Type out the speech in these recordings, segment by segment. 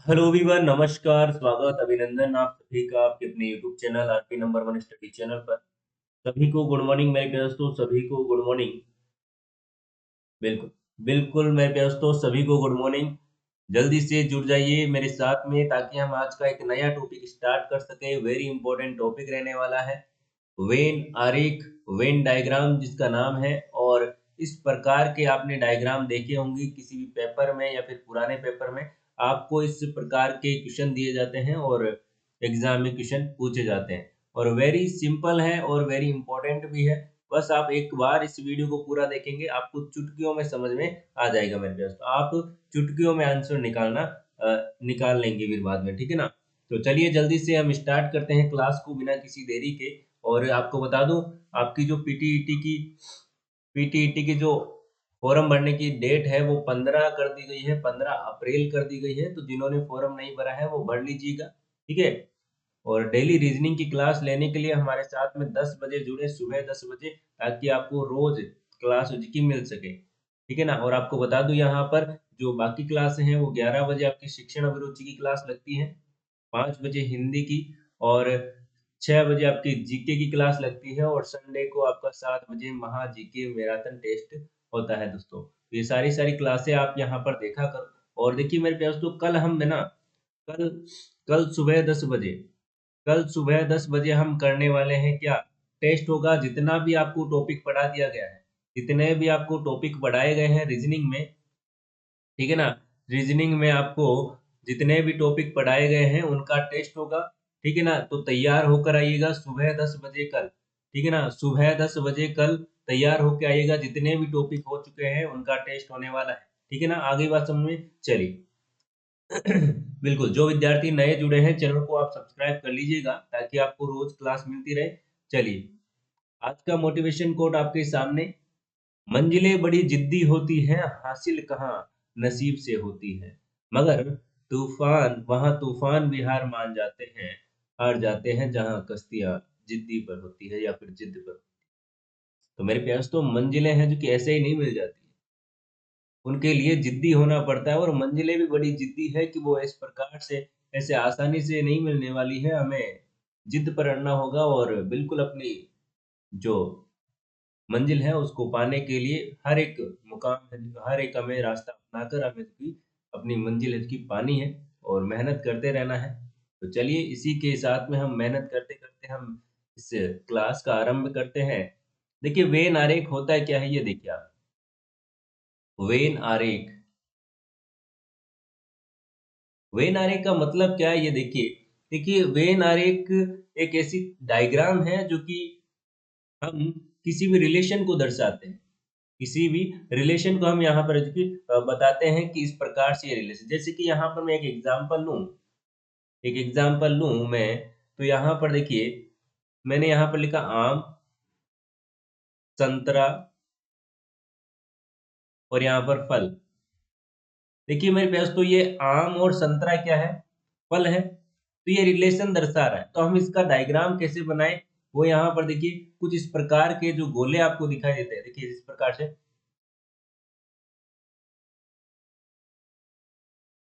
Hello everyone, नमस्कार, स्वागत, अभिनंदन आप सभी का आपके अपने YouTube channel RP number one study channel पर। सभी को गुड मॉर्निंग मेरे प्यारे दोस्तों, सभी को गुड मॉर्निंग। बिल्कुल बिल्कुल मेरे प्यारे दोस्तों, सभी को गुड मॉर्निंग। जल्दी से जुड़ जाइए मेरे साथ में ताकि हम आज का एक नया टॉपिक स्टार्ट कर सकें। वेरी इंपॉर्टेंट टॉपिक रहने वाला है वेन आरेख, वेन डायग्राम जिसका नाम है। और इस प्रकार के आपने डायग्राम देखे होंगे किसी भी पेपर में या फिर पुराने पेपर में। आपको इस प्रकार के क्वेश्चन दिए जाते हैं और एग्जाम में क्वेश्चन पूछे जाते हैं और वेरी सिंपल है और वेरी इंपॉर्टेंट भी है। बस आप एक बार इस वीडियो को पूरा देखेंगे, आपको चुटकियों में समझ में आ जाएगा मेरे दोस्त। आप चुटकियों में आंसर निकाल लेंगे फिर बाद में, ठीक है ना। तो चलिए जल्दी से हम स्टार्ट करते हैं क्लास को बिना किसी देरी के। और आपको बता दूं, आपकी जो पीटीईटी की जो फॉर्म भरने की डेट है वो 15 कर दी गई है, 15 अप्रैल कर दी गई है। तो जिन्होंने फॉर्म नहीं भरा है वो भर लीजिएगा, ठीक है। और डेली रीजनिंग की क्लास लेने के लिए हमारे साथ में 10 बजे जुड़े, सुबह 10 बजे, ताकि आपको रोज क्लास उसकी मिल सके, ठीक है ना। और आपको बता दूं यहाँ पर जो बाकी क्लासें हैं वो 11 बजे आपकी शिक्षण अभिरुचि की क्लास लगती है, 5 बजे हिंदी की, और 6 बजे आपकी जीके की क्लास लगती है, और संडे को आपका 7 बजे महा जीके मैराथन टेस्ट होता है दोस्तों। तो ये सारी सारी क्लासें आप यहाँ पर देखा करो। और देखिए मेरे प्यारे दोस्तों, कल हम है ना, कल कल सुबह 10 बजे कल सुबह 10 बजे हम करने वाले हैं क्या, टेस्ट होगा। जितना भी आपको टॉपिक पढ़ा दिया गया है, जितने भी आपको टॉपिक पढ़ाए गए हैं रीजनिंग में, ठीक है ना, रीजनिंग में आपको जितने भी टॉपिक पढ़ाए गए हैं उनका टेस्ट होगा, ठीक है ना। तो तैयार होकर आइएगा सुबह 10 बजे कल, ठीक है ना। सुबह 10 बजे कल तैयार होकर आइएगा, जितने भी टॉपिक हो चुके हैं उनका टेस्ट होने वाला है, ठीक है ना। आगे बात समझ में चलिए। बिल्कुल, जो विद्यार्थी नए जुड़े हैं चैनल को आप सब्सक्राइब कर लीजिएगा ताकि आपको रोज क्लास मिलती रहे। चलिए, आज का मोटिवेशन कोट आपके सामने। मंजिलें बड़ी जिद्दी होती हैं, हासिल कहाँ नसीब से होती है, मगर तूफान भी हार मान जाते हैं, हार जाते हैं जहां कश्तियां जिद्दी पर होती है या फिर जिद पर। तो मेरे प्यारे दोस्तों, मंजिलें हैं जो कि ऐसे ही नहीं मिल जाती, उनके लिए जिद्दी होना पड़ता है। और मंजिलें भी बड़ी जिद्दी है कि वो इस प्रकार से ऐसे आसानी से नहीं मिलने वाली है। हमें जिद पर अड़ना होगा और बिल्कुल अपनी जो मंजिल है उसको पाने के लिए हर एक मुकाम है, हर एक हमें रास्ता अपनाकर हमें उसकी अपनी मंजिल है उसकी पानी है और मेहनत करते रहना है। तो चलिए इसी के साथ में हम मेहनत करते करते हम इस क्लास का आरंभ करते हैं। देखिए वेन आरेख होता है क्या है, ये देखिए आप। वेन आरेख, वेन आरेख का मतलब क्या है ये देखिए। देखिए वेन आरेख एक ऐसी डायग्राम है जो कि हम किसी भी रिलेशन को दर्शाते हैं, किसी भी रिलेशन को हम यहाँ पर बताते हैं कि इस प्रकार से ये रिलेशन। जैसे कि यहाँ पर मैं एक एग्जांपल लूं मैं। तो यहाँ पर देखिए, मैंने यहाँ पर लिखा आम, संतरा, और यहाँ पर फल। देखिए मेरे पास तो ये आम और संतरा क्या है, फल है। तो ये रिलेशन दर्शा रहा है, तो हम इसका डायग्राम कैसे बनाएं। वो यहाँ पर देखिए कुछ इस प्रकार के जो गोले आपको दिखाई देते हैं, देखिए इस प्रकार से।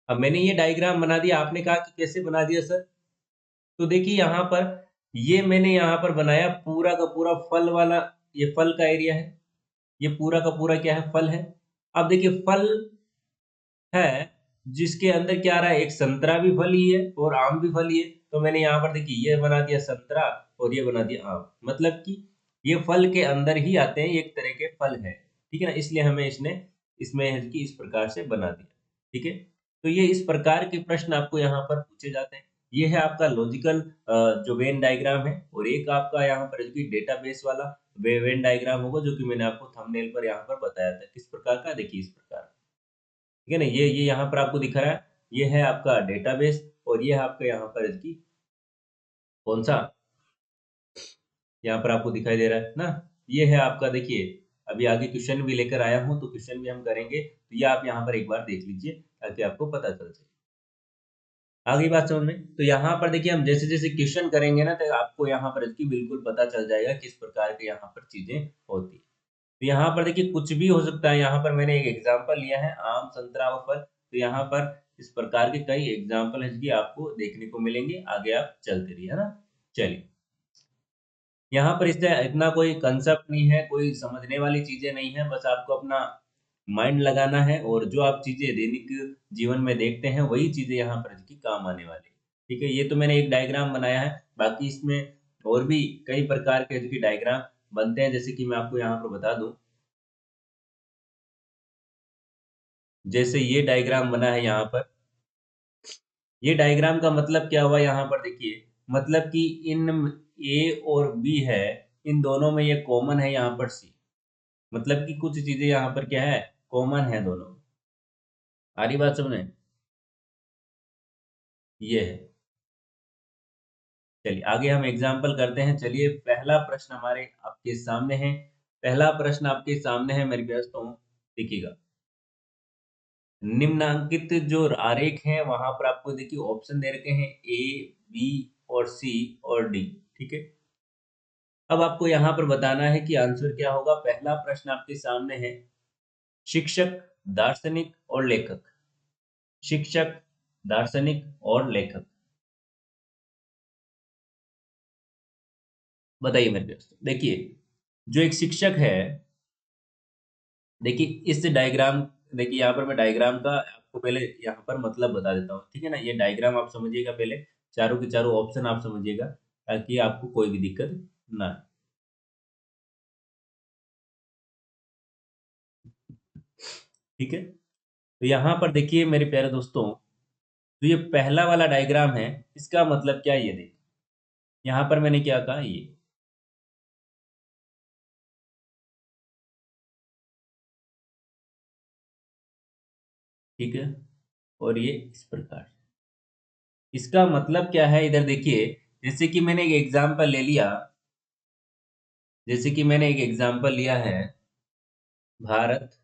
अब मैंने ये डायग्राम बना दिया, आपने कहा कि कैसे बना दिया सर। तो देखिए यहाँ पर ये मैंने यहाँ पर बनाया पूरा का पूरा फल वाला, ये फल का एरिया है, ये पूरा का पूरा क्या है, फल है। अब देखिए फल है जिसके अंदर क्या आ रहा है, एक संतरा भी फल ही है और आम भी फल ही है। तो मैंने यहाँ पर देखिए ये बना दिया संतरा और ये बना दिया आम, मतलब कि ये फल के अंदर ही आते हैं, ये एक तरह के फल है, ठीक है ना। इसलिए हमें इसने इसमें है कि इस प्रकार से बना दिया, ठीक है। तो ये इस प्रकार के प्रश्न आपको यहाँ पर पूछे जाते हैं। ये है आपका लॉजिकल जो वेन डायग्राम है। और एक आपका यहाँ पर डेटाबेस वाला वेन डायग्राम होगा जो कि मैंने आपको थंबनेल पर यहाँ पर बताया था किस प्रकार का। देखिए इस प्रकार, ठीक है ना। ये यहाँ पर आपको दिख रहा है, ये है आपका डेटाबेस, और ये है आपका यहाँ पर इसकी कौन सा, यहाँ पर आपको दिखाई दे रहा है ना। ये है आपका, देखिए अभी आगे क्वेश्चन भी लेकर आया हूँ तो क्वेश्चन भी हम करेंगे, तो ये आप यहाँ पर एक बार देख लीजिए ताकि आपको पता चल जाए। आगे बात समझ में, तो यहाँ पर देखिए हम जैसे जैसे क्वेश्चन करेंगे ना तो आपको यहाँ पर इसकी बिल्कुल पता चल जाएगा किस प्रकार के यहाँ पर चीजें होती है। तो यहाँ पर देखिए कुछ भी हो सकता है। यहाँ पर मैंने एक एग्जांपल लिया है आम, संतरा और फल। तो यहाँ पर इस प्रकार के कई एग्जाम्पल है कि आपको देखने को मिलेंगे। आगे आप चलते रहिए, है ना। चलिए, यहाँ पर इससे इतना कोई कंसेप्ट नहीं है, कोई समझने वाली चीजें नहीं है, बस आपको अपना माइंड लगाना है और जो आप चीजें दैनिक जीवन में देखते हैं वही चीजें यहाँ पर की काम आने वाली है। ठीक है, ये तो मैंने एक डायग्राम बनाया है, बाकी इसमें और भी कई प्रकार के जो कि डायग्राम बनते हैं, जैसे कि मैं आपको यहाँ पर बता दूं। जैसे ये डायग्राम बना है यहाँ पर, ये डायग्राम का मतलब क्या हुआ यहाँ पर देखिए, मतलब कि इन ए और बी है, इन दोनों में ये कॉमन है यहाँ पर सी, मतलब कि कुछ चीजें यहाँ पर क्या है, कॉमन है दोनों। आ रही बात समझ में, ये है। चलिए आगे हम एग्जाम्पल करते हैं। चलिए, पहला प्रश्न हमारे आपके सामने है, पहला प्रश्न आपके सामने है मेरे दोस्तों, देखिएगा। निम्नांकित जो आरेख है वहां पर आपको देखिए ऑप्शन दे रखे हैं ए, बी और सी और डी। ठीक है, अब आपको यहाँ पर बताना है कि आंसर क्या होगा। पहला प्रश्न आपके सामने है, शिक्षक, दार्शनिक और लेखक। शिक्षक, दार्शनिक और लेखक, बताइए मेरे दोस्तों। देखिए, जो एक शिक्षक है, देखिए इस डायग्राम, देखिए यहाँ पर मैं डायग्राम का आपको पहले यहाँ पर मतलब बता देता हूँ, ठीक है ना। ये डायग्राम आप समझिएगा पहले, चारों के चारों ऑप्शन आप समझिएगा, ताकि आपको कोई भी दिक्कत ना आए। ठीक है, तो यहाँ पर देखिए मेरे प्यारे दोस्तों, तो ये पहला वाला डायग्राम है, इसका मतलब क्या है ये देखिए। यहाँ पर मैंने क्या कहा, ये ठीक है, और ये इस प्रकार, इसका मतलब क्या है इधर देखिए। जैसे कि मैंने एक एग्जाम्पल ले लिया, जैसे कि मैंने एक एग्जाम्पल लिया है, भारत,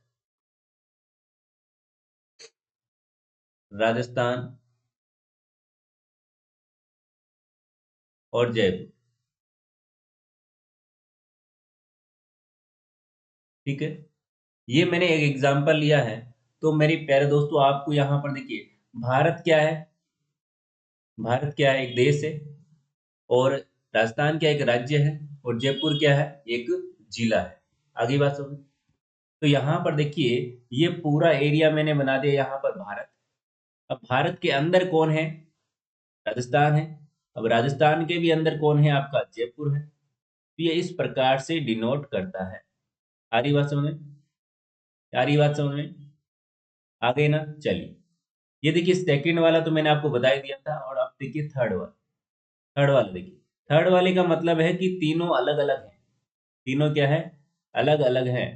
राजस्थान और जयपुर। ठीक है, ये मैंने एक एग्जाम्पल लिया है। तो मेरे प्यारे दोस्तों, आपको यहाँ पर देखिए, भारत क्या है, भारत क्या है, एक देश है, और राजस्थान क्या एक राज्य है, और जयपुर क्या है, एक जिला है। आगे बात समझ। तो यहाँ पर देखिए, ये पूरा एरिया मैंने बना दिया यहाँ पर भारत। अब भारत के अंदर कौन है, राजस्थान है। अब राजस्थान के भी अंदर कौन है, आपका जयपुर है। तो ये इस प्रकार से डिनोट करता है। आ रही बात समझ में, आ रही बात समझ में, आ गई ना। चलिए, ये देखिए सेकंड वाला तो मैंने आपको बता ही दिया था, और अब देखिए थर्ड वाला। थर्ड वाला देखिए, थर्ड वाले का मतलब है कि तीनों अलग अलग हैं। तीनों क्या है, अलग अलग हैं,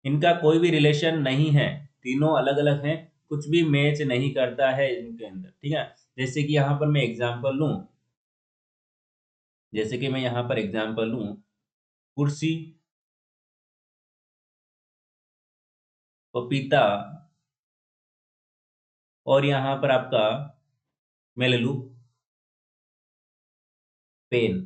इनका कोई भी रिलेशन नहीं है, तीनों अलग अलग हैं, कुछ भी मैच नहीं करता है इनके अंदर। ठीक है, जैसे कि यहाँ पर मैं एग्जांपल लूं, जैसे कि मैं यहाँ पर एग्जांपल लूं, कुर्सी, पपीता, और यहाँ पर आपका मैं ले लूं पेन।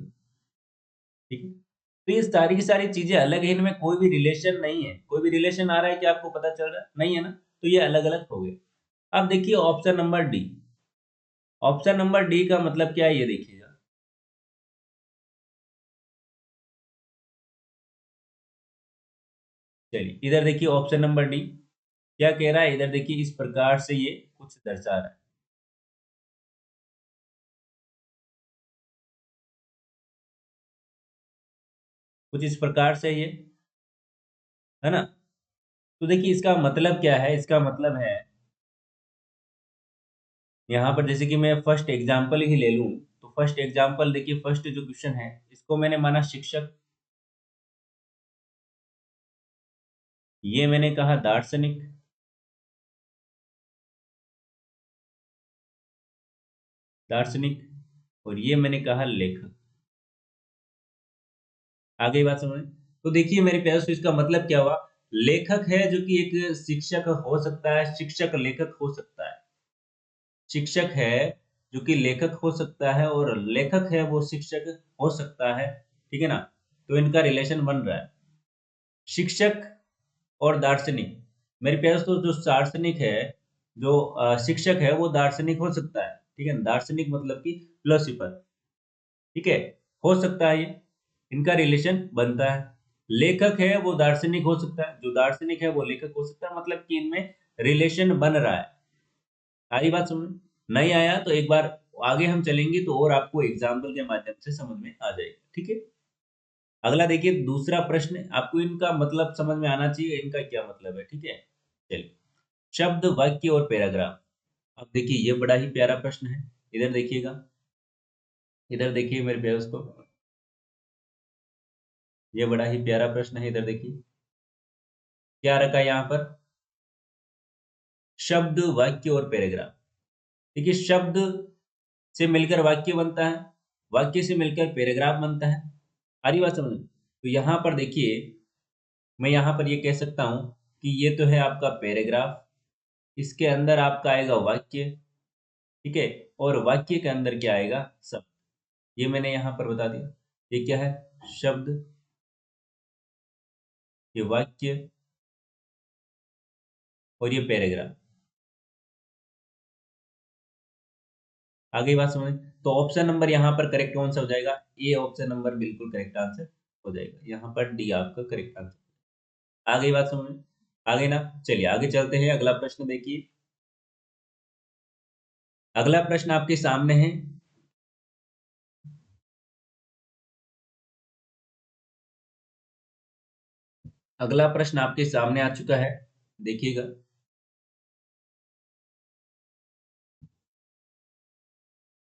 ठीक है, तो ये सारी की सारी चीजें अलग है, इनमें कोई भी रिलेशन नहीं है। कोई भी रिलेशन आ रहा है कि आपको पता चल रहा है, नहीं है ना। तो ये अलग अलग हो गए। अब देखिए option number D, option number D का मतलब क्या है ये देखिएगा। चलिए इधर देखिए ऑप्शन नंबर डी क्या कह रहा है, इधर देखिए इस प्रकार से ये कुछ दर्शा रहा है। कुछ इस प्रकार से ये, है ना। तो देखिए इसका मतलब क्या है, इसका मतलब है यहाँ पर, जैसे कि मैं फर्स्ट एग्जाम्पल ही ले लूं, तो फर्स्ट एग्जाम्पल देखिए, फर्स्ट जो क्वेश्चन है इसको मैंने माना शिक्षक, ये मैंने कहा दार्शनिक, दार्शनिक, और ये मैंने कहा लेखक। आगे बात समझ। तो देखिए मेरे प्यारे दोस्तों, इसका मतलब क्या हुआ, लेखक है जो कि एक शिक्षक हो सकता है, शिक्षक लेखक हो सकता है। शिक्षक है जो कि लेखक हो सकता है, और लेखक है वो शिक्षक हो सकता है। ठीक है ना, तो इनका रिलेशन बन रहा है, शिक्षक और दार्शनिक। मेरे प्यारे दोस्तों, जो दार्शनिक है, जो शिक्षक है वो दार्शनिक हो सकता है, ठीक है, दार्शनिक मतलब कि फिलोसोफर, ठीक है, हो सकता है, ये इनका रिलेशन बनता है। लेखक है वो दार्शनिक हो सकता है, जो दार्शनिक है वो लेखक हो सकता है, मतलब कि इनमें रिलेशन बन रहा है। आई बात समझ में? नहीं आया तो एक बार आगे हम चलेंगे तो और आपको एग्जाम्पल के माध्यम से समझ में आ जाएगा, ठीक है। अगला देखिए, दूसरा प्रश्न, आपको इनका मतलब समझ में आना चाहिए, इनका क्या मतलब है, ठीक है। चलिए, शब्द, वाक्य और पैराग्राफ। अब देखिए ये बड़ा ही प्यारा प्रश्न है, इधर देखिएगा, इधर देखिए मेरे प्यारे दोस्तों, ये बड़ा ही प्यारा प्रश्न है, इधर देखिए क्या रखा है यहाँ पर, शब्द, वाक्य और पैराग्राफ। देखिए शब्द से मिलकर वाक्य बनता है, वाक्य से मिलकर पैराग्राफ बनता है। आ रही बात समझ में? तो यहाँ पर देखिए, मैं यहाँ पर ये कह सकता हूँ कि ये तो है आपका पैराग्राफ, इसके अंदर आपका आएगा वाक्य, ठीक है, और वाक्य के अंदर क्या आएगा, शब्द। ये मैंने यहाँ पर बता दिया, ये क्या है, शब्द, ये वाक्य और ये पैराग्राफ। आगे बात समझ, तो ऑप्शन नंबर यहाँ पर करेक्ट कौन सा हो जाएगा, ए ऑप्शन नंबर बिल्कुल करेक्ट आंसर हो जाएगा, यहाँ पर डी आपका करेक्ट आंसर। आ गई बात समझ में? आ गई ना? चलिए आगे चलते हैं, अगला प्रश्न देखिए। अगला प्रश्न आपके सामने है, अगला प्रश्न आपके सामने आ चुका है, देखिएगा।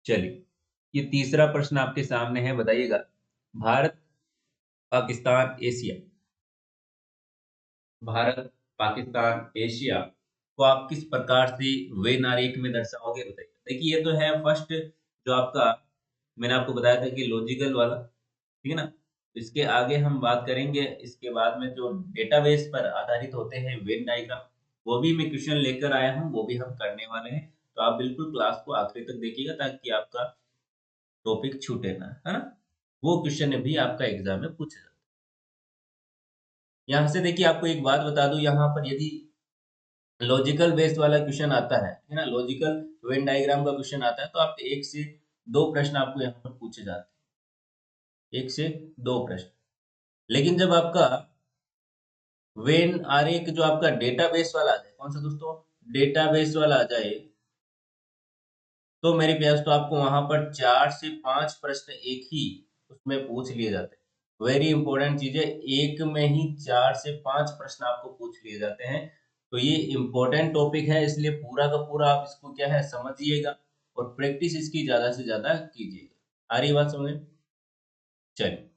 चलिए, ये तीसरा प्रश्न आपके सामने है, बताइएगा, भारत, पाकिस्तान, एशिया, भारत, पाकिस्तान, एशिया को आप किस प्रकार से वेन आरेख में दर्शाओगे, बताइए। देखिए ये तो है फर्स्ट, जो आपका मैंने आपको बताया था कि लॉजिकल वाला, ठीक है ना। इसके आगे हम बात करेंगे, इसके बाद में जो डेटाबेस पर आधारित होते हैं वेन डायग्राम, वो भी मैं क्वेश्चन लेकर आया हूँ, वो भी हम करने वाले हैं। तो आप बिल्कुल क्लास को आखिरी तक देखिएगा ताकि आपका टॉपिक छूटे ना, है ना। वो क्वेश्चन भी आपका एग्जाम में पूछा जाता है। यहाँ से देखिए आपको एक बात बता दूं, यहाँ पर यदि लॉजिकल बेस्ड वाला क्वेश्चन आता है ना, लॉजिकल वेन डायग्राम का क्वेश्चन आता है, तो आप एक से दो प्रश्न आपको यहाँ पर पूछे जाते हैं, एक से दो प्रश्न। लेकिन जब आपका वेन आरेख जो आपका डेटाबेस वाला आ जाए, कौन सा दोस्तों, डेटाबेस वाला आ जाए, तो मेरे प्यास तो आपको वहां पर 4 से 5 प्रश्न एक ही उसमें पूछ लिए जाते हैं। वेरी इंपॉर्टेंट चीज है, एक में ही 4 से 5 प्रश्न आपको पूछ लिए जाते हैं। तो ये इंपॉर्टेंट टॉपिक है, इसलिए पूरा का पूरा आप इसको क्या है समझिएगा, और प्रैक्टिस इसकी ज्यादा से ज्यादा कीजिएगा। आ रही बात समझ में? चलिए,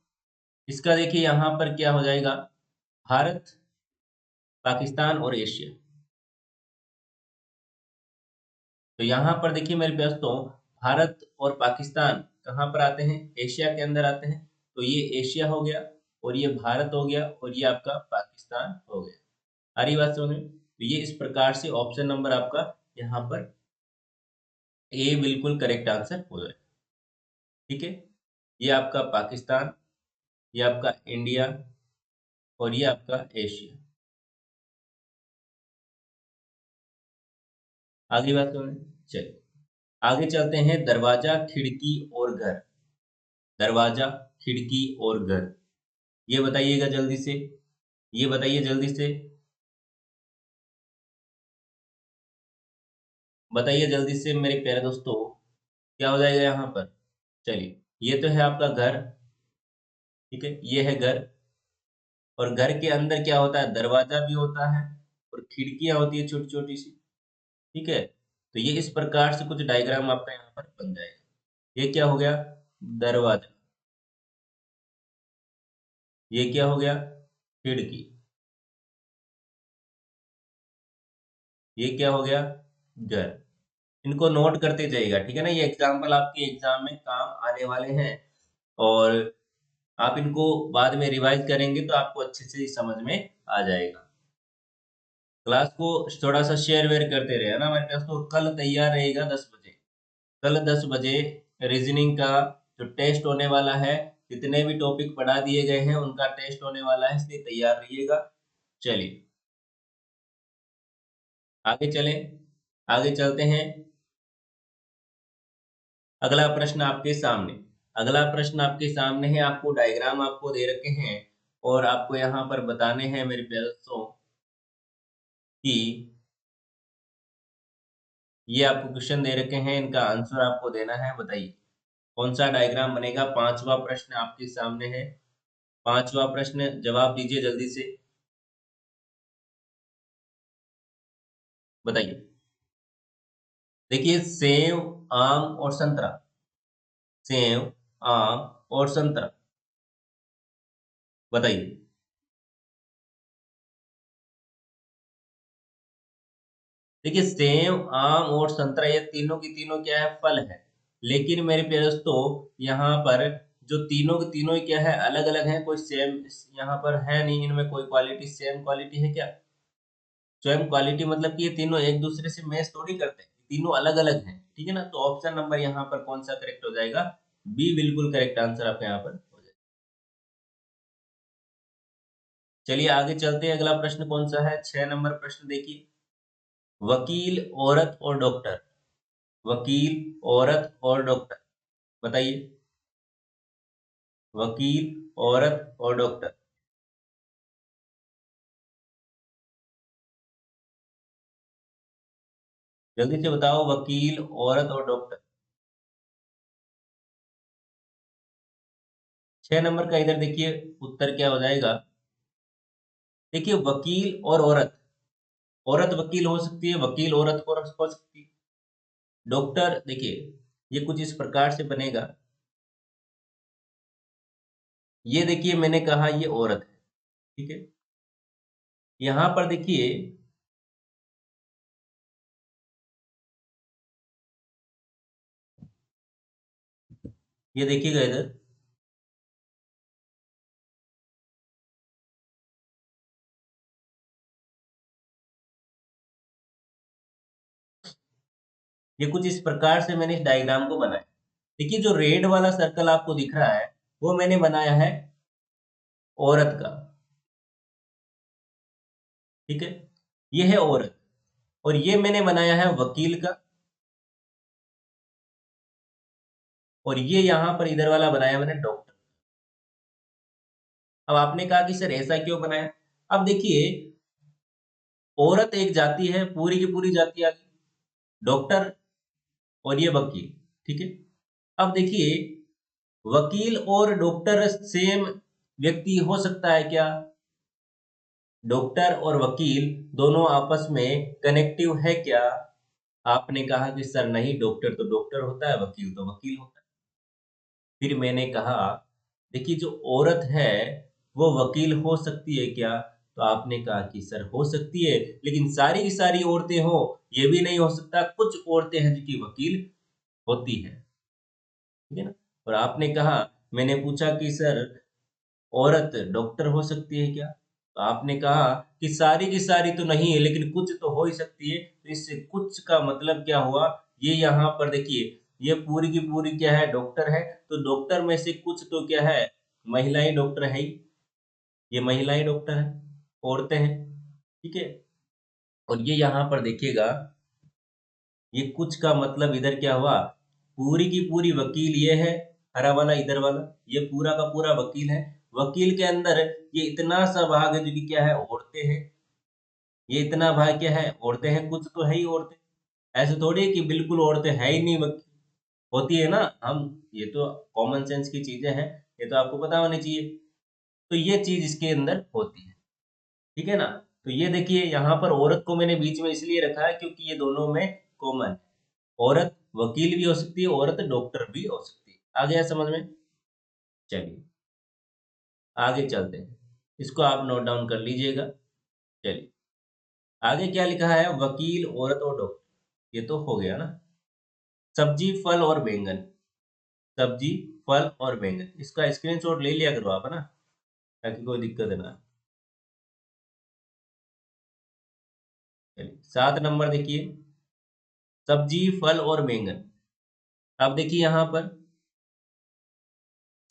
इसका देखिए यहाँ पर क्या हो जाएगा, भारत, पाकिस्तान और एशिया। तो यहाँ पर देखिए मेरे दोस्तों, भारत और पाकिस्तान कहाँ पर आते हैं, एशिया के अंदर आते हैं। तो ये एशिया हो गया, और ये भारत हो गया, और ये आपका पाकिस्तान हो गया। आ रही बात समझ में? तो ये इस प्रकार से ऑप्शन नंबर आपका यहाँ पर ए बिल्कुल करेक्ट आंसर हो जाए, ठीक है। ये आपका पाकिस्तान, ये आपका इंडिया, और ये आपका एशिया। आगे बात करें, चलिए आगे चलते हैं, दरवाजा, खिड़की और घर। दरवाजा, खिड़की और घर, ये बताइएगा जल्दी से, ये बताइए जल्दी से, बताइए जल्दी से मेरे प्यारे दोस्तों, क्या हो जाएगा यहाँ पर। चलिए, ये तो है आपका घर, ठीक है, ये है घर, और घर के अंदर क्या होता है, दरवाजा भी होता है, और खिड़कियां होती है छोटी छोटी सी, ठीक है। तो ये इस प्रकार से कुछ डायग्राम आपका यहाँ पर बन जाएगा। ये क्या हो गया, दरवाजा, ये क्या हो गया, खिड़की, ये क्या हो गया, घर। इनको नोट करते जाइएगा, ठीक है ना, ये एग्जाम्पल आपके एग्जाम में काम आने वाले हैं, और आप इनको बाद में रिवाइज करेंगे तो आपको अच्छे से समझ में आ जाएगा। क्लास को थोड़ा सा शेयर वेयर करते रहे, है ना मेरे पास। तो कल तैयार रहेगा 10 बजे, कल 10 बजे रीजनिंग का जो टेस्ट होने वाला है, जितने भी टॉपिक पढ़ा दिए गए हैं उनका टेस्ट होने वाला है, इसलिए तैयार रहिएगा। चलिए आगे चलें, आगे चलते हैं। अगला प्रश्न आपके सामने। अगला प्रश्न आपके सामने है, आपको डायग्राम आपको दे रखे हैं और आपको यहाँ पर बताने हैं मेरे प्यारे दोस्तों कि ये आपको क्वेश्चन दे रखे हैं, इनका आंसर आपको देना है। बताइए कौन सा डायग्राम बनेगा। पांचवा प्रश्न आपके सामने है। पांचवा प्रश्न जवाब दीजिए जल्दी से, बताइए। देखिए सेव, आम और संतरा। सेव, आम और संतरा, बताइए। देखिए सेव, आम और संतरा ये तीनों की तीनों क्या है, फल है। लेकिन मेरे प्यारे दोस्तों यहाँ पर जो तीनों की तीनों ही क्या है, अलग अलग है, कोई सेम यहाँ पर है नहीं। इनमें कोई क्वालिटी सेम क्वालिटी है क्या? सेम क्वालिटी मतलब कि ये तीनों एक दूसरे से मैच थोड़ी करते हैं, तीनों अलग अलग हैं। ठीक है ना, तो ऑप्शन नंबर यहाँ पर कौन सा करेक्ट हो जाएगा? बी बिल्कुल करेक्ट आंसर आपका यहाँ पर हो जाएगा। चलिए आगे चलते हैं। अगला प्रश्न कौन सा है? 6 नंबर प्रश्न देखिए। वकील, औरत और डॉक्टर। वकील, औरत और डॉक्टर, बताइए। वकील, औरत और डॉक्टर, जल्दी से बताओ। वकील, औरत और डॉक्टर। 6 नंबर का इधर देखिए उत्तर क्या हो जाएगा। देखिए वकील और औरत, औरत वकील हो सकती है, वकील औरत हो सकती है। डॉक्टर देखिए ये कुछ इस प्रकार से बनेगा। ये देखिए मैंने कहा ये औरत है, ठीक है। यहाँ पर देखिए ये देखिएगा इधर, ये कुछ इस प्रकार से मैंने इस डायग्राम को बनाया। देखिए जो रेड वाला सर्कल आपको दिख रहा है वो मैंने बनाया है औरत का, ठीक है। ये है औरत और ये मैंने बनाया है वकील का, और ये यहाँ पर इधर वाला बनाया मैंने डॉक्टर। अब आपने कहा कि सर ऐसा क्यों बनाया? अब देखिए औरत एक जाति है, पूरी की पूरी जाति आ गई, डॉक्टर और ये वकील, ठीक है। अब देखिए वकील और डॉक्टर सेम व्यक्ति हो सकता है क्या? डॉक्टर और वकील दोनों आपस में कनेक्टिव है क्या? आपने कहा कि सर नहीं, डॉक्टर तो डॉक्टर होता है, वकील तो वकील होता है। फिर मैंने कहा देखिए जो औरत है वो वकील हो सकती है क्या? तो आपने कहा कि सर हो सकती है, लेकिन सारी की सारी औरतें हो ये भी नहीं हो सकता, कुछ औरतें हैं जो कि वकील होती है, ठीक है ना। और आपने कहा, मैंने पूछा कि सर औरत डॉक्टर हो सकती है क्या? तो आपने कहा कि सारी की सारी तो नहीं है लेकिन कुछ तो हो ही सकती है। तो इससे कुछ का मतलब क्या हुआ? ये यहाँ पर देखिए ये पूरी की पूरी क्या है, डॉक्टर है। तो डॉक्टर में से कुछ तो क्या है, महिलाएं डॉक्टर है ही। ये महिलाएं डॉक्टर है, औरतें हैं, ठीक है। और ये यहाँ पर देखिएगा ये कुछ का मतलब इधर क्या हुआ, पूरी की पूरी वकील ये है, हरा वाला इधर वाला, ये पूरा का पूरा वकील है। वकील के अंदर ये इतना सा भाग है जो कि क्या है, औरतें हैं। ये इतना भाग क्या है, औरतें हैं, कुछ तो है ही औरतें। ऐसे थोड़ी है कि बिल्कुल औरतें है ही नहीं, वकील होती है ना। हम ये तो कॉमन सेंस की चीजें हैं, ये तो आपको पता होनी चाहिए। तो ये चीज इसके अंदर होती है, ठीक है ना। तो ये देखिए यहाँ पर औरत को मैंने बीच में इसलिए रखा है क्योंकि ये दोनों में कॉमन। औरत वकील भी हो सकती है, औरत डॉक्टर भी हो सकती है। आ गया समझ में? चलिए आगे चलते हैं, इसको आप नोट डाउन कर लीजिएगा। चलिए आगे क्या लिखा है, वकील, औरत और डॉक्टर, ये तो हो गया ना। सब्जी, फल और बैंगन। सब्जी, फल और बैंगन, इसका स्क्रीनशॉट ले लिया करो आप, है ना, ताकि कोई दिक्कत ना आए। चलिए 7 नंबर देखिए, सब्जी, फल और बैंगन। अब देखिए यहाँ पर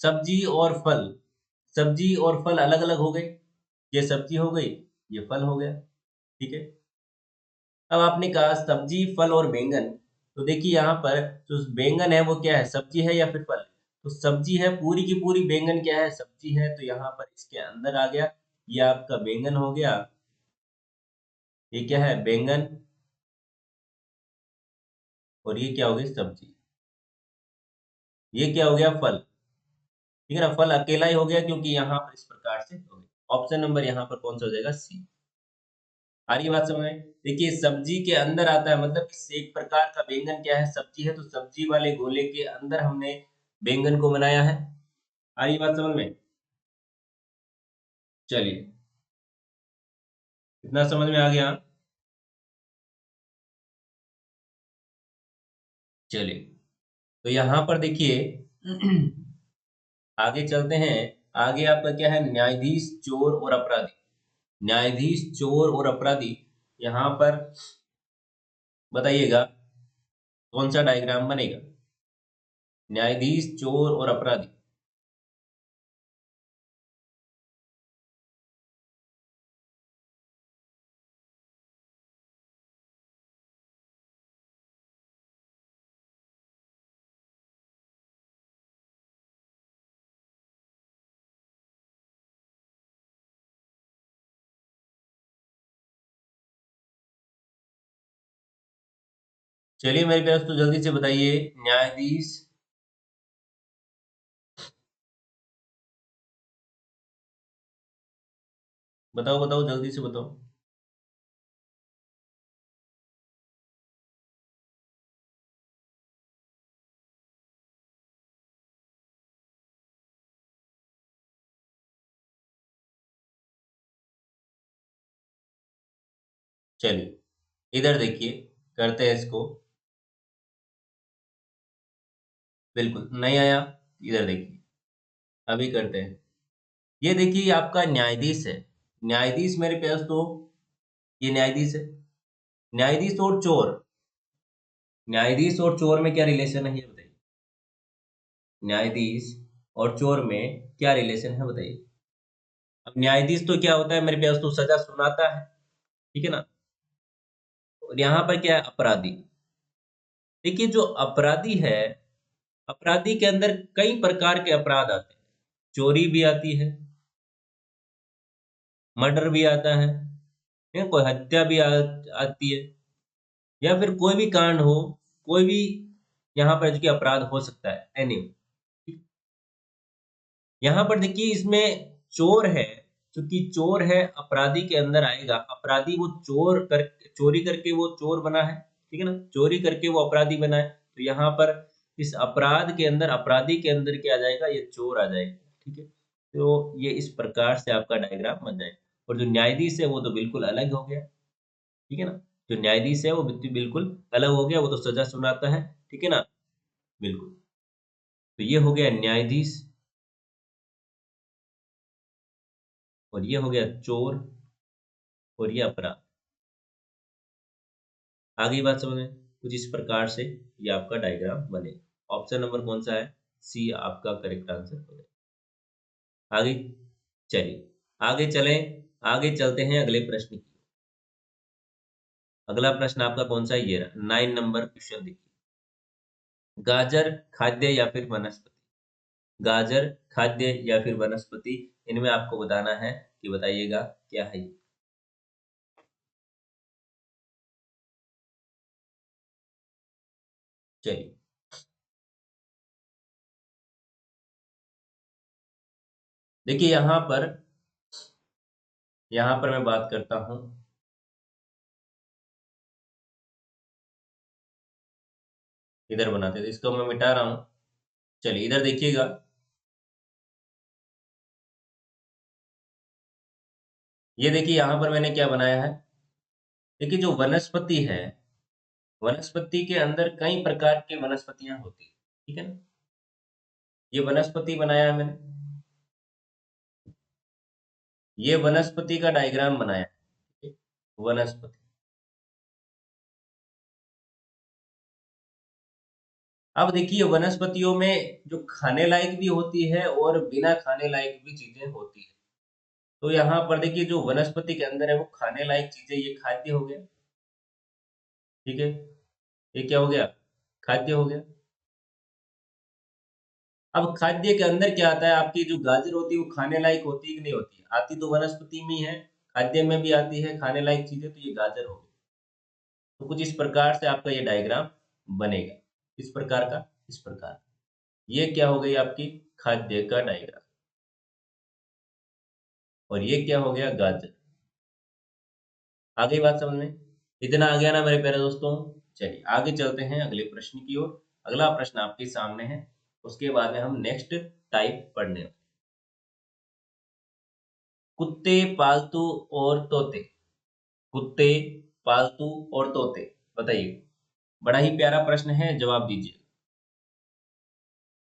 सब्जी और फल, सब्जी और फल अलग अलग हो गए। ये सब्जी हो गई, ये फल हो गया, ठीक है। अब आपने कहा सब्जी, फल और बैंगन, तो देखिए यहाँ पर जो बैंगन है वो क्या है, सब्जी है या फिर फल है? तो सब्जी है पूरी की पूरी, बैंगन क्या है, सब्जी है, तो यहाँ पर इसके अंदर आ गया, ये आपका बैंगन हो गया, ये क्या है, बैंगन, और ये क्या हो गई, सब्जी, ये क्या हो गया, फल। ठीक है ना, फल अकेला ही हो गया क्योंकि यहाँ पर इस प्रकार से हो गया। ऑप्शन नंबर यहाँ पर कौन सा हो जाएगा, सी। आ रही है बात समझ में? देखिए सब्जी के अंदर आता है, मतलब इस एक प्रकार का बैंगन क्या है, सब्जी है, तो सब्जी वाले गोले के अंदर हमने बैंगन को बनाया है। आ रही बात समझ में? चलिए, इतना समझ में आ गया। चलिए, तो यहाँ पर देखिए आगे चलते हैं। आगे आपका क्या है, न्यायाधीश, चोर और अपराधी। न्यायाधीश, चोर और अपराधी, यहाँ पर बताइएगा कौन सा डायग्राम बनेगा, न्यायाधीश, चोर और अपराधी। चलिए मेरे प्यार तो जल्दी से बताइए, न्यायाधीश, बताओ बताओ जल्दी से बताओ। चलिए इधर देखिए, करते हैं इसको। बिल्कुल नहीं आया, इधर देखिए, अभी करते हैं। ये देखिए आपका न्यायाधीश है, न्यायाधीश मेरे प्यार तो, ये न्यायाधीश है, न्यायाधीश और चोर, न्यायाधीश और चोर में क्या रिलेशन है ये बताइए, न्यायाधीश और चोर में क्या रिलेशन है बताइए। अब न्यायाधीश तो क्या होता है मेरे प्यार तो, सजा सुनाता है, ठीक है ना, और यहाँ पर क्या है, अपराधी। देखिए जो अपराधी है, अपराधी के अंदर कई प्रकार के अपराध आते हैं, चोरी भी आती है, मर्डर भी आता है, ठीक है? कोई हत्या भी आती है, या फिर कोई भी कांड हो, कोई भी यहाँ पर जो कि अपराध हो सकता है, एनी। यहाँ पर देखिए इसमें चोर है, क्योंकि चोर है, अपराधी के अंदर आएगा, अपराधी वो चोरी करके वो चोर बना है, ठीक है ना, चोरी करके वो अपराधी बना है, तो यहाँ पर इस अपराध के अंदर, अपराधी के अंदर क्या आ जाएगा, ये चोर आ जाएगा, ठीक है। तो ये इस प्रकार से आपका डायग्राम बन जाएगा। और जो न्यायाधीश है वो तो बिल्कुल अलग हो गया, ठीक है ना, जो न्यायाधीश है वो बिल्कुल अलग हो गया, वो तो सजा सुनाता है, ठीक है ना, बिल्कुल। तो ये हो गया न्यायाधीश, और ये हो गया चोर, और ये अपराध। आगे बात समझ में, कुछ इस प्रकार से ये आपका डायग्राम बने। ऑप्शन नंबर कौन सा है, सी आपका करेक्ट आंसर हो जाए। आगे चलिए, आगे चलें, आगे चलते हैं अगले प्रश्न की। अगला प्रश्न आपका कौन सा है, ये रहा 9 नंबर क्वेश्चन देखिए। गाजर खाद्य या फिर वनस्पति, गाजर खाद्य या फिर वनस्पति, इनमें आपको बताना है कि बताइएगा क्या है ये। चलिए, देखिए यहाँ पर मैं बात करता हूँ, इधर बनाते थे, इसको मैं मिटा रहा हूँ। चलिए इधर देखिएगा, ये देखिए यहाँ पर मैंने क्या बनाया है। देखिए जो वनस्पति है, वनस्पति के अंदर कई प्रकार के वनस्पतियां होती है, ठीक है ना, ये वनस्पति बनाया है मैंने, ये वनस्पति का डायग्राम बनाया है, ठीक है? वनस्पति। अब देखिए वनस्पतियों में जो खाने लायक भी होती है और बिना खाने लायक भी चीजें होती है। तो यहाँ पर देखिए जो वनस्पति के अंदर है वो खाने लायक चीजें, ये खाद्य हो गया, ठीक है, ये क्या हो गया, खाद्य हो गया। अब खाद्य के अंदर क्या आता है, आपकी जो गाजर होती है वो खाने लायक होती है कि नहीं होती है, आती तो वनस्पति में ही है, खाद्य में भी आती है खाने लायक चीजें, तो ये गाजर हो गई। तो कुछ इस प्रकार से आपका ये डायग्राम बनेगा, इस प्रकार का, इस प्रकार का। ये क्या हो गई आपकी खाद्य का डायग्राम, और ये क्या हो गया गाजर। आ गई बात समझ में, इतना आ गया ना मेरे प्यारे दोस्तों। चलिए आगे चलते हैं अगले प्रश्न की ओर। अगला प्रश्न आपके सामने है, उसके बाद में हम नेक्स्ट टाइप पढ़ने वाले। कुत्ते, पालतू और तोते। कुत्ते, पालतू और तोते, बताइए। बड़ा ही प्यारा प्रश्न है, जवाब दीजिए।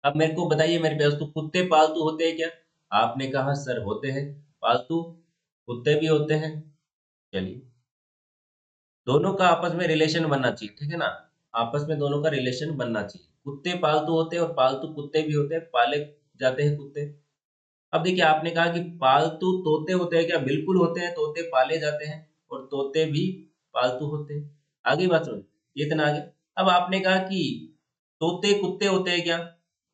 अब मेरे को बताइए मेरे प्यारे दोस्तों, कुत्ते पालतू होते हैं क्या? आपने कहा सर होते हैं। पालतू, कुत्ते भी होते हैं। चलिए, दोनों का आपस में रिलेशन बनना चाहिए, ठीक है ना। आपस में दोनों का रिलेशन बनना चाहिए। कुत्ते पालतू होते हैं और पालतू कुत्ते भी होते हैं, पाले जाते हैं कुत्ते। अब देखिए, आपने कहा कि पालतू तोते होते हैं क्या? बिल्कुल होते हैं, तोते पाले जाते हैं और तोते भी पालतू होते हैं। आगे बात सुन, ये इतना आगे। अब आपने कहा कि तोते कुत्ते होते हैं क्या?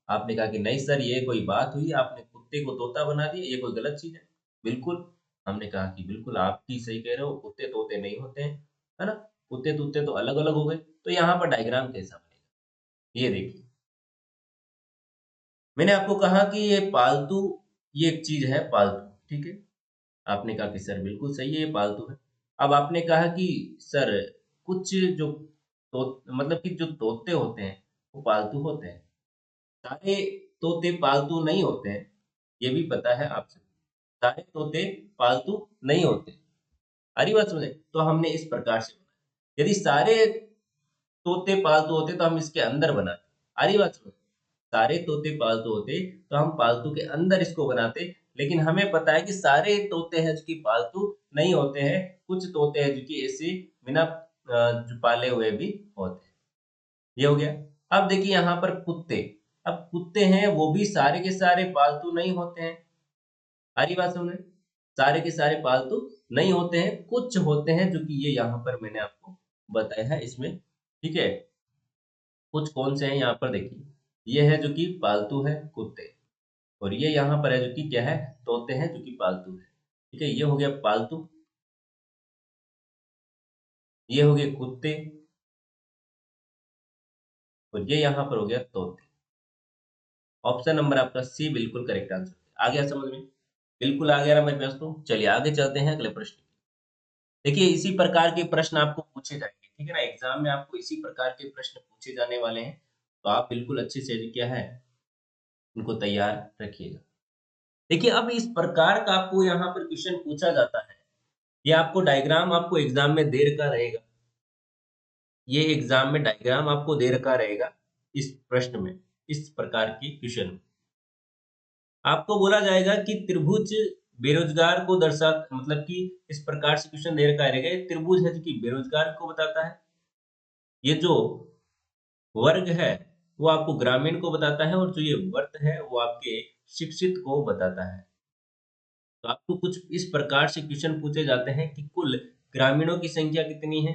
आपने कहा कि नहीं सर, ये कोई बात हुई, आपने कुत्ते को तोता बना दिया, ये कोई गलत चीज है। बिल्कुल, हमने कहा कि बिल्कुल आप ही सही कह रहे हो, कुत्ते तोते नहीं होते हैं, है ना। कुत्ते तोते तो अलग अलग हो गए। तो यहाँ पर डायग्राम कैसा बनेगा, ये देखिए। मैंने आपको कहा कि ये पालतू, ये एक चीज है पालतू, ठीक है। आपने कहा कि सर बिल्कुल सही है, ये पालतू है। अब आपने कहा कि सर कुछ जो मतलब कि जो तोते होते हैं वो पालतू होते हैं, सारे तोते पालतू नहीं होते हैं, ये भी पता है आपसे। सारे तोते पालतू नहीं होते। अरे बात सुने, तो हमने इस प्रकार से बनाया। यदि सारे तोते पालतू होते तो हम इसके अंदर बनाते। अरे बात सुनो, सारे तोते पालतू होते तो हम पालतू के अंदर इसको बनाते। लेकिन हमें पता है कि सारे तोते हैं जो कि पालतू नहीं होते हैं, कुछ तोते हैं जो कि ऐसे बिना जो पाले हुए भी होते हैं। ये हो गया। अब देखिए यहाँ पर कुत्ते। अब कुत्ते हैं वो भी सारे के सारे पालतू नहीं होते हैं। सारी बात समझे, सारे के सारे पालतू नहीं होते हैं, कुछ होते हैं जो कि ये यहाँ पर मैंने आपको बताया है इसमें, ठीक है। कुछ कौन से हैं यहाँ पर देखिए, ये है जो कि पालतू है कुत्ते, और ये यहाँ पर है जो कि क्या है, तोते हैं जो कि पालतू है। ठीक है, ये हो गया पालतू, ये हो गए कुत्ते, और ये यहाँ पर हो गया तोते। ऑप्शन नंबर आपका सी बिल्कुल करेक्ट आंसर। आ गया समझ में, बिल्कुल आ गया ना मेरे पास। तो चलिए आगे चलते हैं अगले प्रश्न। देखिए, इसी प्रकार के प्रश्न आपको पूछे जाएंगे, ठीक है ना। एग्जाम में आपको इसी प्रकार के प्रश्न पूछे जाने वाले हैं, तो आप बिल्कुल अच्छे से क्या है, उनको तैयार रखिएगा। देखिए, अब इस प्रकार का आपको यहाँ पर क्वेश्चन पूछा जाता है, ये आपको डायग्राम आपको एग्जाम में दे रखा रहेगा। ये एग्जाम में डायग्राम आपको दे रखा रहेगा इस प्रश्न में, इस प्रकार की क्वेश्चन में। आपको बोला जाएगा कि त्रिभुज बेरोजगार को दर्शा, मतलब कि इस प्रकार से क्वेश्चन दे रखा रहेगा। ये त्रिभुज है जो कि बेरोजगार को बताता है, ये जो वर्ग है वो आपको ग्रामीण को बताता है, और जो ये वर्त है वो आपके शिक्षित को बताता है। तो आपको कुछ इस प्रकार से क्वेश्चन पूछे जाते हैं कि कुल ग्रामीणों की संख्या कितनी है,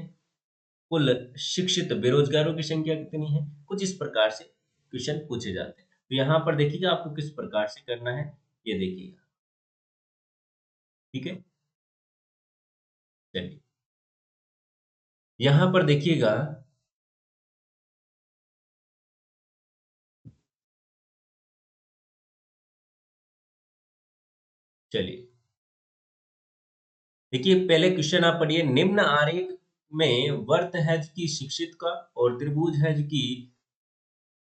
कुल शिक्षित बेरोजगारों की संख्या कितनी है, कुछ इस प्रकार से क्वेश्चन पूछे जाते हैं। तो यहाँ पर देखिएगा आपको किस प्रकार से करना है, ये देखिएगा, ठीक है। चलिए, यहाँ पर देखिएगा, चलिए देखिए, पहले क्वेश्चन आप पढ़िए। निम्न आरेख में वर्त है कि शिक्षित का, और त्रिभुज है कि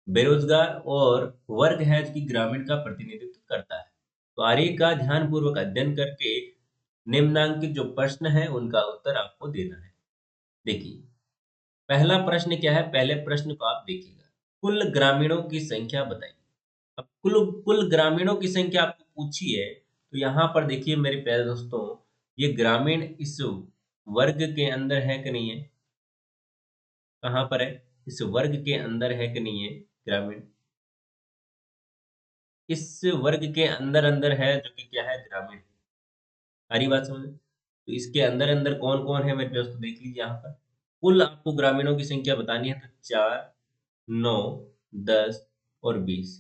बेरोजगार, और वर्ग है कि ग्रामीण का प्रतिनिधित्व करता है। तो आर्य का ध्यान पूर्वक अध्ययन करके निम्नांकित जो प्रश्न है उनका उत्तर आपको देना है। देखिए, पहला प्रश्न क्या है, पहले प्रश्न को आप देखिएगा। कुल ग्रामीणों की संख्या बताइए। अब कुल कुल ग्रामीणों की संख्या आपको पूछी है, तो यहाँ पर देखिए मेरे प्यारे दोस्तों, ये ग्रामीण इस वर्ग के अंदर है कि नहीं है, कहाँ पर है, इस वर्ग के अंदर है कि नहीं है ग्रामीण, इस वर्ग के अंदर अंदर है जो कि क्या है, ग्रामीण। सारी बात समझ, तो इसके अंदर अंदर कौन कौन है मेरे दोस्तों, देख लीजिए यहाँ पर। कुल आपको ग्रामीणों की संख्या बतानी है तो 4, 9, 10 और 20,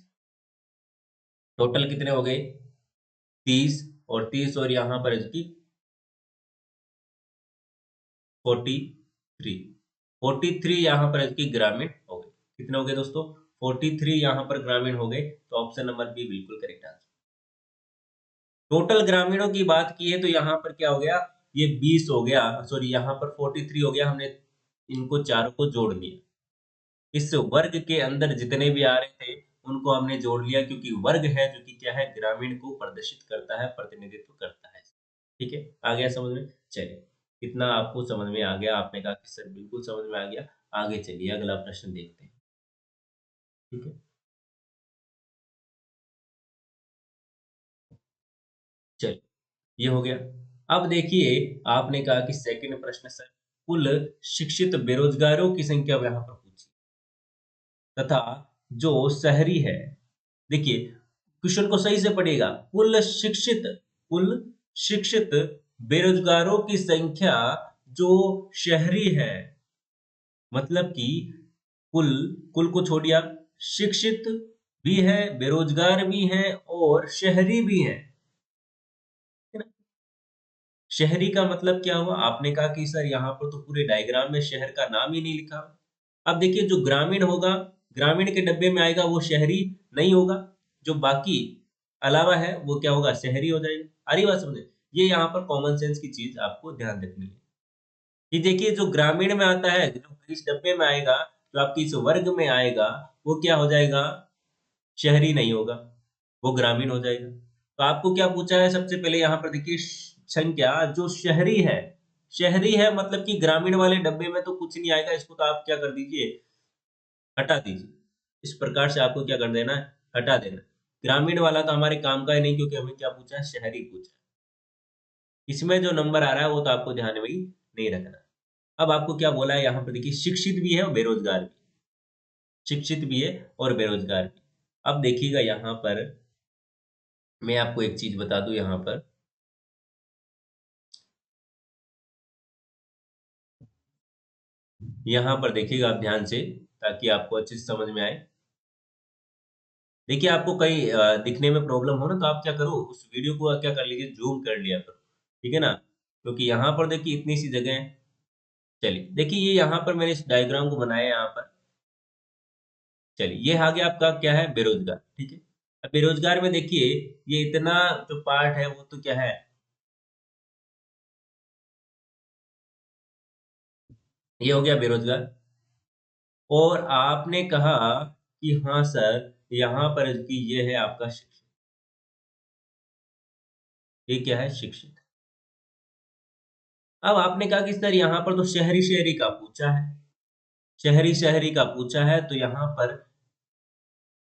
टोटल कितने हो गए? 30, और 30 और यहाँ पर इसकी 43, 43 यहाँ पर इसकी ग्रामीण हो गए। कितने हो गए दोस्तों? 43 यहाँ पर ग्रामीण हो गए, तो ऑप्शन नंबर बी बिल्कुल करेक्ट आंसर। टोटल ग्रामीणों की बात की है तो यहाँ पर क्या हो गया, ये 20 हो गया, सॉरी यहाँ पर 43 हो गया, हमने इनको चारों को जोड़ दिया। इस वर्ग के अंदर जितने भी आ रहे थे उनको हमने जोड़ लिया, क्योंकि वर्ग है जो कि क्या है, ग्रामीण को प्रदर्शित करता है, प्रतिनिधित्व करता है। ठीक है, आ गया समझ में? चलिए, कितना आपको समझ में आ गया? आपने कहा कि सर बिल्कुल समझ में आ गया। आगे चलिए, अगला प्रश्न देखते हैं। ठीक है, चलिए, ये हो गया। अब देखिए, आपने कहा कि सेकंड प्रश्न सर, कुल शिक्षित बेरोजगारों की संख्या यहाँ पर पूछी, तथा जो शहरी है, देखिए क्वेश्चन को सही से पढ़िएगा। कुल शिक्षित बेरोजगारों की संख्या जो शहरी है, मतलब कि कुल, कुल को छोड़िए आप, शिक्षित भी है, बेरोजगार भी है और शहरी भी है ना? शहरी का मतलब क्या हुआ? आपने कहा कि सर यहाँ पर तो पूरे डायग्राम में शहर का नाम ही नहीं लिखा। अब देखिए, जो ग्रामीण होगा, ग्रामीण के डब्बे में आएगा, वो शहरी नहीं होगा। जो बाकी अलावा है वो क्या होगा, शहरी हो जाएगा। आ रही बात समझे? ये यहाँ पर कॉमन सेंस की चीज आपको ध्यान रखनी है कि देखिए, जो ग्रामीण में आता है, जो इस डब्बे में आएगा, जो आपकी इस वर्ग में आएगा, वो क्या हो जाएगा, शहरी नहीं होगा, वो ग्रामीण हो जाएगा। तो आपको क्या पूछा है, सबसे पहले यहाँ पर देखिए, संख्या जो शहरी है मतलब कि ग्रामीण वाले डब्बे में तो कुछ नहीं आएगा, इसको तो आप क्या कर दीजिए, हटा दीजिए। इस प्रकार से आपको क्या कर देना है, हटा देना। ग्रामीण वाला तो हमारे काम का ही नहीं, क्योंकि हमें क्या पूछा है, शहरी पूछा है। इसमें जो नंबर आ रहा है वो तो आपको ध्यान में ही नहीं रखना। अब आपको क्या बोला है यहाँ पर, देखिए शिक्षित भी है और बेरोजगार भी, शिक्षित भी है और बेरोजगार भी। अब देखिएगा यहाँ पर, मैं आपको एक चीज बता दूं यहाँ पर, यहाँ पर देखिएगा आप ध्यान से, ताकि आपको अच्छे से समझ में आए। देखिए, आपको कहीं दिखने में प्रॉब्लम हो ना, तो आप क्या करो, उस वीडियो को क्या कर लीजिए, जूम कर लिया करो। ठीक है ना? क्योंकि यहाँ पर देखिए इतनी सी जगह है। चलिए देखिए, ये यहाँ पर मैंने इस डायग्राम को बनाया है यहाँ पर। चलिए, ये आगे आपका क्या है, बेरोजगार। ठीक है, अब बेरोजगार में देखिए, ये इतना जो पार्ट है वो तो क्या है, ये हो गया बेरोजगार। और आपने कहा कि हाँ सर, यहाँ पर कि ये है आपका शिक्षित, ये क्या है, शिक्षित। अब आपने कहा कि सर यहाँ पर तो शहरी शहरी का पूछा है, शहरी शहरी का पूछा है, तो यहाँ पर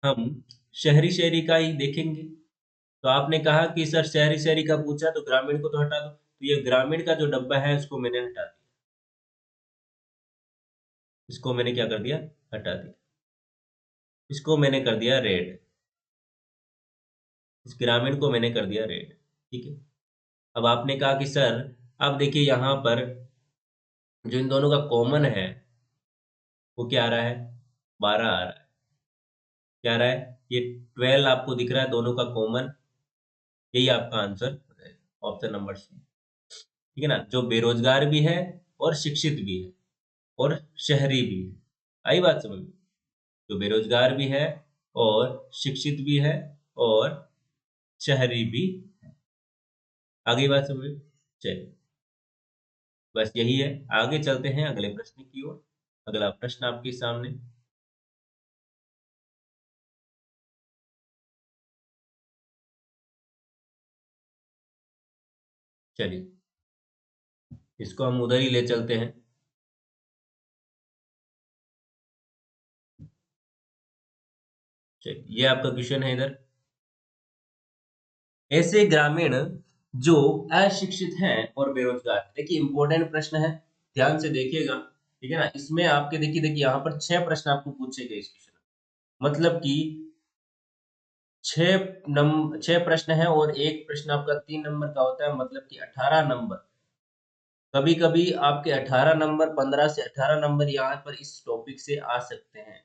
हम शहरी शहरी का ही देखेंगे। तो आपने कहा कि सर शहरी शहरी का पूछा, तो ग्रामीण को तो हटा दो, तो ये ग्रामीण का जो डब्बा है उसको मैंने हटा दिया, इसको मैंने क्या कर दिया, हटा दिया, इसको मैंने कर दिया रेड, इस ग्रामीण को मैंने कर दिया रेड। ठीक है, अब आपने कहा कि सर, अब देखिए यहाँ पर जो इन दोनों का कॉमन है वो क्या आ रहा है, 12 आ रहा है। क्या आ रहा है, ये 12 आपको दिख रहा है, दोनों का कॉमन, यही आपका आंसर हो जाएगा, ऑप्शन नंबर सी। ठीक है ना? जो बेरोजगार भी है और शिक्षित भी है और शहरी भी है। आई बात समझ में? जो बेरोजगार भी है और शिक्षित भी है और शहरी भी। आगे बात समझ में? चलिए, बस यही है। आगे चलते हैं अगले प्रश्न की ओर। अगला प्रश्न आपके सामने। चलिए, इसको हम उधर ही ले चलते हैं। चलिए, ये आपका क्वेश्चन है इधर, ऐसे ग्रामीण जो अशिक्षित हैं और बेरोजगार। देखिए, इंपॉर्टेंट प्रश्न है, ध्यान से देखिएगा। ठीक है ना? इसमें आपके देखिए देखिए यहाँ पर 6 प्रश्न आपको पूछे गए इस क्वेश्चन में। मतलब कि 6 प्रश्न है और एक प्रश्न आपका 3 नंबर का होता है, मतलब कि 18 नंबर कभी कभी आपके 18 नंबर, 15 से 18 नंबर यहाँ पर इस टॉपिक से आ सकते हैं।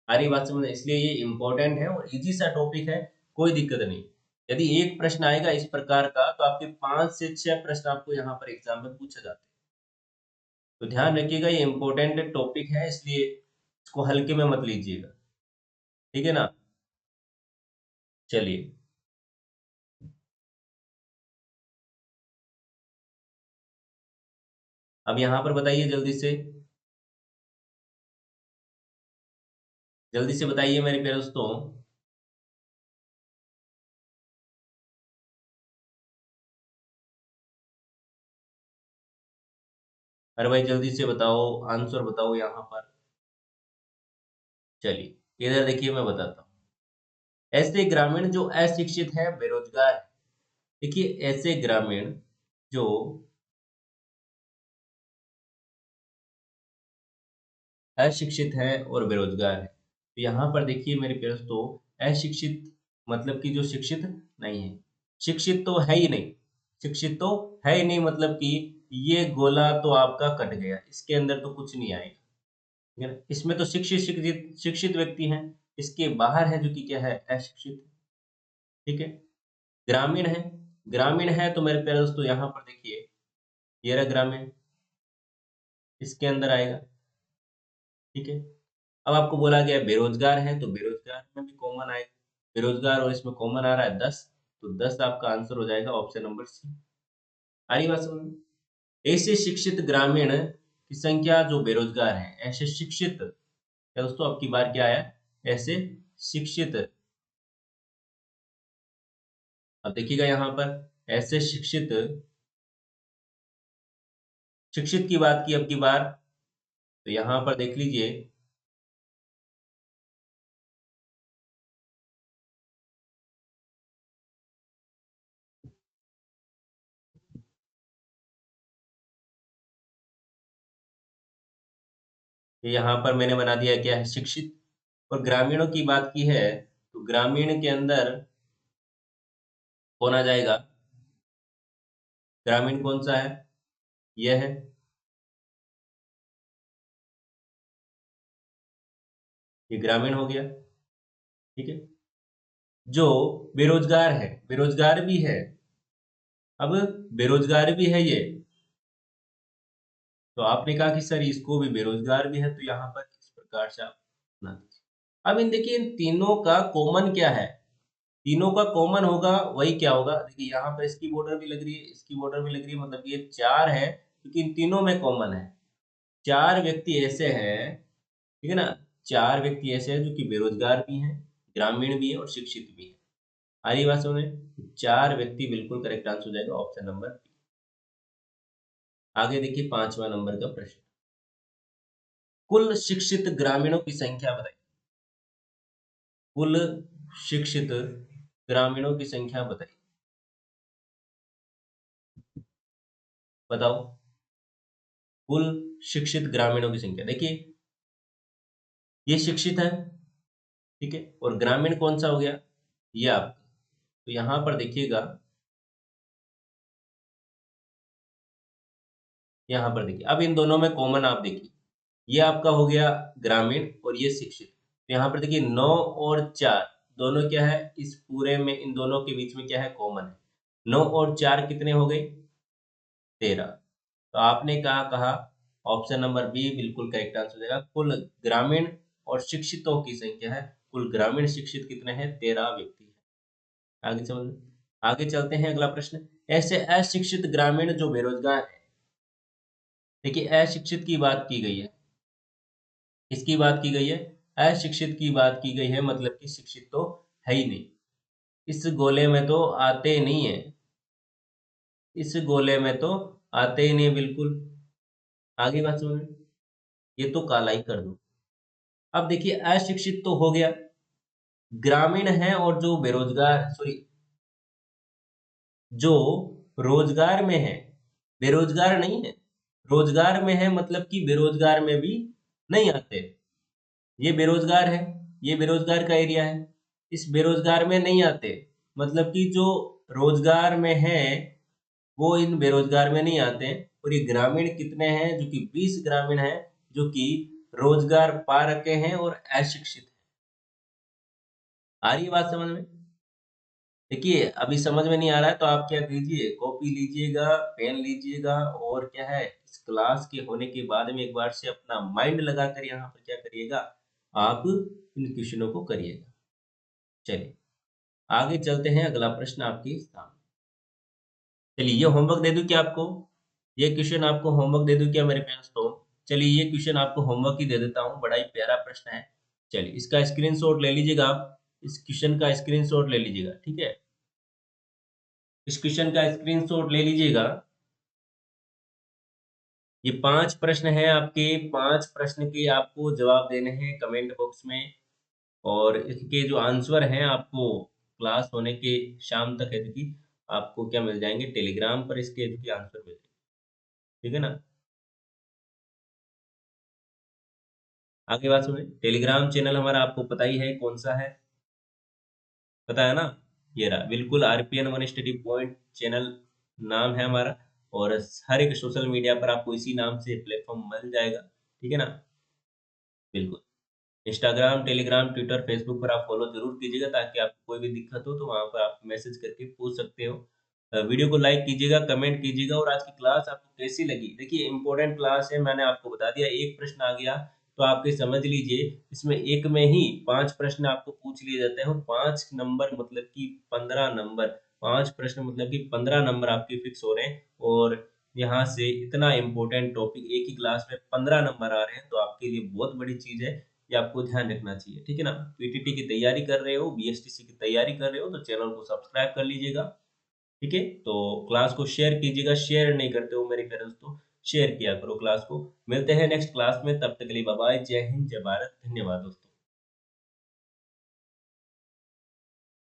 सारी बात समझ, इसलिए ये इम्पोर्टेंट है और इजी सा टॉपिक है, कोई दिक्कत नहीं। यदि एक प्रश्न आएगा इस प्रकार का तो आपके 5 से 6 प्रश्न आपको यहाँ पर एग्जाम में पूछे जाते हैं। तो ध्यान रखिएगा, ये इम्पोर्टेंट टॉपिक है, इसलिए इसको हल्के में मत लीजिएगा, ठीक है ना। चलिए, अब यहाँ पर बताइए जल्दी से बताइए मेरे प्यारे दोस्तों। अरे भाई जल्दी से बताओ, आंसर बताओ यहाँ पर। चलिए इधर देखिए, मैं बताता हूँ। ऐसे ग्रामीण जो अशिक्षित है, बेरोजगार है। देखिए, ऐसे ग्रामीण जो अशिक्षित है और बेरोजगार है, तो यहाँ पर देखिए मेरे प्यारे दोस्तों, अशिक्षित मतलब कि जो शिक्षित नहीं है, शिक्षित तो है ही नहीं, शिक्षित तो है ही नहीं, मतलब कि ये गोला तो आपका कट गया, इसके अंदर तो कुछ नहीं आएगा, ठीक है ना। इसमें तो शिक्षित शिक्षित शिक्षित व्यक्ति हैं, इसके बाहर है जो कि क्या है, अशिक्षित, ठीक है। ग्रामीण है, ग्रामीण है तो मेरे प्यारे दोस्तों यहाँ पर देखिए, ये रहा ग्रामीण, इसके अंदर आएगा, ठीक है। अब आपको बोला गया बेरोजगार है, तो बेरोजगार में भी कॉमन आएगा, बेरोजगार और इसमें कॉमन आ रहा है 10, तो 10 आपका आंसर हो जाएगा ऑप्शन नंबर सी। आ रही बात समझ में? ऐसे शिक्षित ग्रामीण की संख्या जो बेरोजगार है, ऐसे शिक्षित, क्या दोस्तों आपकी बार क्या आया, ऐसे शिक्षित। अब देखिएगा यहाँ पर, ऐसे शिक्षित, शिक्षित की बात की अब की बार, तो यहाँ पर देख लीजिए, यहाँ पर मैंने बना दिया क्या है, शिक्षित। और ग्रामीणों की बात की है, तो ग्रामीण के अंदर कौन आ जाएगा, ग्रामीण कौन सा है, यह है, ये ग्रामीण हो गया, ठीक है। जो बेरोजगार है, बेरोजगार भी है, अब बेरोजगार भी है ये, तो आपने कहा कि सर इसको भी बेरोजगार भी है, तो यहाँ पर इस प्रकार से आप बना दीजिए। अब इन देखिए, इन तीनों का कॉमन क्या है, तीनों का कॉमन होगा वही क्या होगा, देखिए यहाँ पर इसकी बॉर्डर भी लग रही है, इसकी बॉर्डर भी लग रही है, मतलब ये 4 है, क्योंकि इन तीनों में कॉमन है। 4 व्यक्ति ऐसे हैं, ठीक है ना, 4 व्यक्ति ऐसे हैं जो कि बेरोजगार भी हैं, ग्रामीण भी है और शिक्षित भी है। आ रही बात समझ में? 4 व्यक्ति बिल्कुल करेक्ट आंसर हो जाएगा ऑप्शन नंबर बी। आगे देखिए 5वां नंबर का प्रश्न, कुल शिक्षित ग्रामीणों की संख्या बताइए, कुल शिक्षित ग्रामीणों की संख्या बताइए, बताओ, कुल शिक्षित ग्रामीणों की संख्या। देखिए, ये शिक्षित है, ठीक है, और ग्रामीण कौन सा हो गया, ये आपका, तो यहाँ पर देखिएगा, यहाँ पर देखिए, अब इन दोनों में कॉमन आप देखिए, ये आपका हो गया ग्रामीण और ये शिक्षित, तो यहाँ पर देखिए 9 और 4 दोनों क्या है, इस पूरे में इन दोनों के बीच में क्या है, कॉमन है। 9 और 4 कितने हो गए, 13। तो आपने कहा ऑप्शन नंबर बी बिल्कुल करेक्ट आंसर हो जाएगा, कुल ग्रामीण और शिक्षितों की संख्या है, कुल ग्रामीण शिक्षित कितने हैं, 13 व्यक्ति है। आगे समझ, आगे चलते हैं, अगला प्रश्न, ऐसे अशिक्षित ग्रामीण जो बेरोजगार है। देखिए, अशिक्षित की बात की गई है, किसकी बात की गई है, अशिक्षित की बात की गई है, मतलब कि शिक्षित तो है ही नहीं, इस गोले में तो आते नहीं है, इस गोले में तो आते ही नहीं बिल्कुल। आगे बात समझ में? ये तो काला ही कर दो। अब देखिए, अशिक्षित तो हो गया, ग्रामीण है और जो बेरोजगार, सॉरी, जो रोजगार में है, बेरोजगार नहीं है, रोजगार में है, मतलब कि बेरोजगार में भी नहीं आते, ये बेरोजगार है, ये बेरोजगार का एरिया है, इस बेरोजगार में नहीं आते, मतलब कि जो रोजगार में है वो इन बेरोजगार में नहीं आते हैं, और ये ग्रामीण कितने हैं, जो कि 20 ग्रामीण हैं जो कि रोजगार पा रखे हैं और अशिक्षित हैं। आ रही है बात समझ में? देखिए अभी समझ में नहीं आ रहा है तो आप क्या कीजिए, कॉपी लीजिएगा, पेन लीजिएगा और क्या है, इस क्लास के होने के बाद में एक बार से अपना माइंड लगाकर यहाँ पर क्या करिएगा, आप इन क्वेश्चनों को करिएगा। चलिए आगे चलते हैं, अगला प्रश्न आपके सामने। चलिए ये होमवर्क दे दूं क्या आपको, ये क्वेश्चन आपको होमवर्क दे दूं क्या मेरे फ्रेंड्स? तो चलिए ये क्वेश्चन आपको होमवर्क ही दे देता हूँ, बड़ा ही प्यारा प्रश्न है। चलिए इसका स्क्रीनशॉट ले लीजिएगा, आप इस क्वेश्चन का स्क्रीनशॉट ले लीजिएगा, ठीक है? इस क्वेश्चन का स्क्रीनशॉट ले लीजिएगा। ये 5 प्रश्न हैं आपके, 5 प्रश्न के आपको जवाब देने हैं कमेंट बॉक्स में, और इसके जो आंसर हैं आपको क्लास होने के शाम तक है जो कि आपको क्या मिल जाएंगे, टेलीग्राम पर इसके जो कि आंसर मिल जाएंगे, ठीक है ना? आगे बात सुने, टेलीग्राम चैनल हमारा आपको पता ही है कौन सा है, पता है ना? ये रहा, बिल्कुल RPN one study point channel नाम है हमारा, और हर एक सोशल मीडिया पर आपको इसी नाम से प्लेटफॉर्म मिल जाएगा, ठीक है ना? बिल्कुल। इंस्टाग्राम, टेलीग्राम, ट्विटर, फेसबुक पर आप फॉलो जरूर कीजिएगा, ताकि आपको कोई भी दिक्कत हो तो वहां पर आप मैसेज करके पूछ सकते हो। वीडियो को लाइक कीजिएगा, कमेंट कीजिएगा, और आज की क्लास आपको कैसी लगी? देखिए इंपॉर्टेंट क्लास है, मैंने आपको बता दिया, एक प्रश्न आ गया तो आपके समझ लीजिए इसमें एक में ही 5 प्रश्न आपको पूछ लिए जाते हैं, और 5 नंबर मतलब कि 15 नंबर, 5 प्रश्न मतलब कि 15 नंबर आपके फिक्स हो रहे हैं। और यहाँ से इतना इम्पोर्टेंट टॉपिक एक ही क्लास में 15 नंबर आ रहे हैं, तो आपके लिए बहुत बड़ी चीज है, ये आपको ध्यान रखना चाहिए, ठीक है ना? पीटीटी की तैयारी कर रहे हो, बीएसटीसी की तैयारी कर रहे हो, तो चैनल को सब्सक्राइब कर लीजिएगा, ठीक है? तो क्लास को शेयर कीजिएगा, शेयर नहीं करते हो मेरे पेरेंट्स तो शेयर किया करो क्लास को। मिलते हैं नेक्स्ट क्लास में, तब तक के लिए बाय बाय, जय हिंद, जय भारत, धन्यवाद दोस्तों।